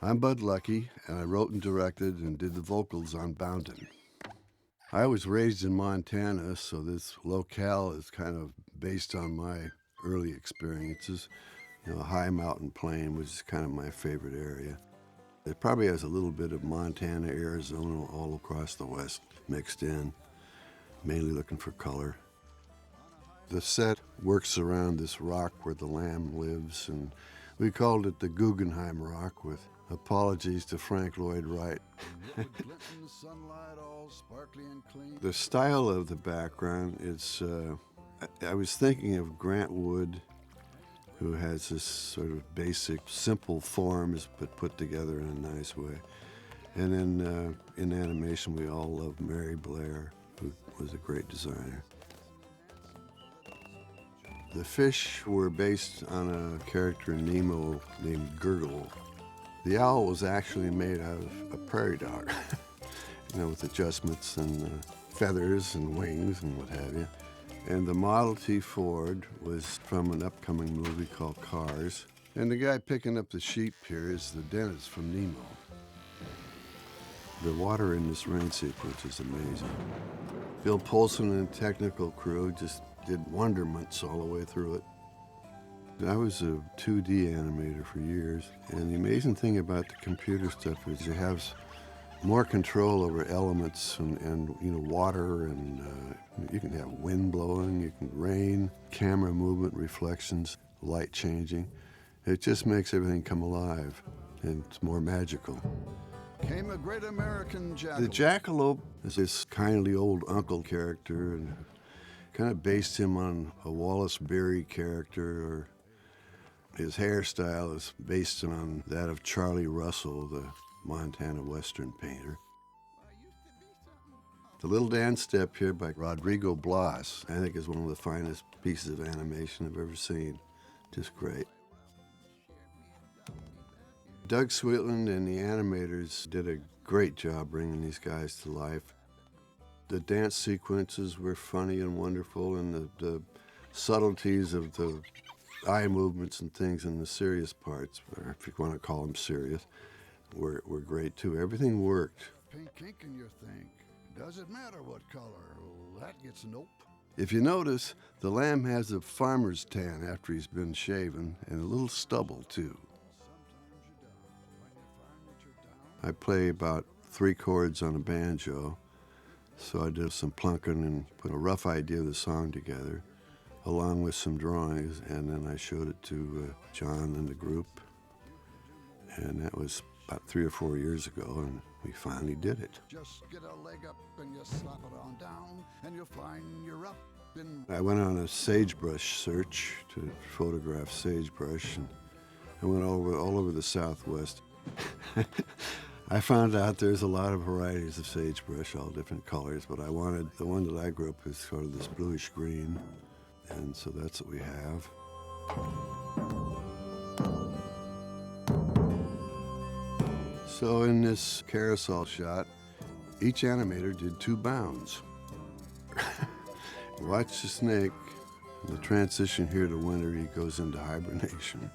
I'm Bud Lucky, and I wrote and directed and did the vocals on Boundin. I was raised in Montana, so this locale is kind of based on my early experiences. You know, a high mountain plain, which is kind of my favorite area. It probably has a little bit of Montana, Arizona, all across the West mixed in, mainly looking for color. The set works around this rock where the lamb lives, and we called it the Guggenheim Rock, with apologies to Frank Lloyd Wright. The style of the background is, I was thinking of Grant Wood, who has this sort of basic, simple forms, but put together in a nice way. And then in animation, we all love Mary Blair, who was a great designer. The fish were based on a character in Nemo named Gurgle. The owl was actually made out of a prairie dog, you know, with adjustments and feathers and wings and what have you. And the Model T Ford was from an upcoming movie called Cars. And the guy picking up the sheep here is the dentist from Nemo. The water in this rain sequence is amazing. Bill Polson and the technical crew just did wonderments all the way through it. I was a 2D animator for years, and the amazing thing about the computer stuff is it has more control over elements and you know, water, and you can have wind blowing, you can rain, camera movement, reflections, light changing. It just makes everything come alive, and it's more magical. Came a great American jackalope. The jackalope is this kindly old uncle character, and kind of based him on a Wallace Beery character, or his hairstyle is based on that of Charlie Russell, the Montana Western painter. The little dance step here by Rodrigo Blas, I think, is one of the finest pieces of animation I've ever seen. Just great. Doug Sweetland and the animators did a great job bringing these guys to life. The dance sequences were funny and wonderful, and the subtleties of the eye movements and things in the serious parts, or if you want to call them serious, were great too. Everything worked. Pink ink in your thing. Does it matter what color? Well, that gets nope. If you notice, the lamb has a farmer's tan after he's been shaven, and a little stubble too. I play about 3 chords on a banjo, so I did some plunking and put a rough idea of the song together, along with some drawings, and then I showed it to John and the group, and that was about 3 or 4 years ago, and we finally did it. Just get a leg up and you slap it on down, and you'll find you're up in... I went on a sagebrush search to photograph sagebrush, and I went all over the Southwest. I found out there's a lot of varieties of sagebrush, all different colors, but I wanted the one that I grew up with, sort of this bluish green, and so that's what we have. So in this carousel shot, each animator did 2 bounds. Watch the snake. The transition here to winter, he goes into hibernation.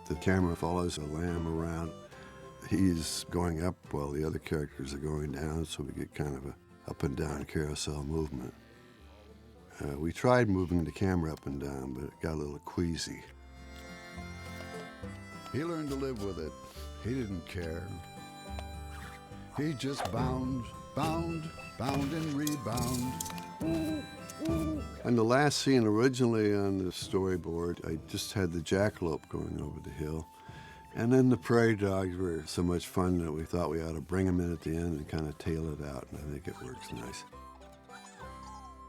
The camera follows a lamb around. He's going up while the other characters are going down, so we get kind of a up and down carousel movement. We tried moving the camera up and down, but it got a little queasy. He learned to live with it. He didn't care. He just bound, bound, bound and rebound. And the last scene originally on the storyboard, I just had the jackalope going over the hill. And then the prairie dogs were so much fun that we thought we ought to bring them in at the end and kind of tail it out, and I think it works nice.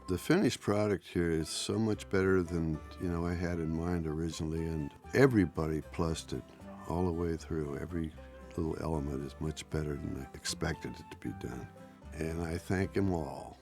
The finished product here is so much better than, you know, I had in mind originally, and everybody plussed it all the way through. Every little element is much better than I expected it to be done. And I thank them all.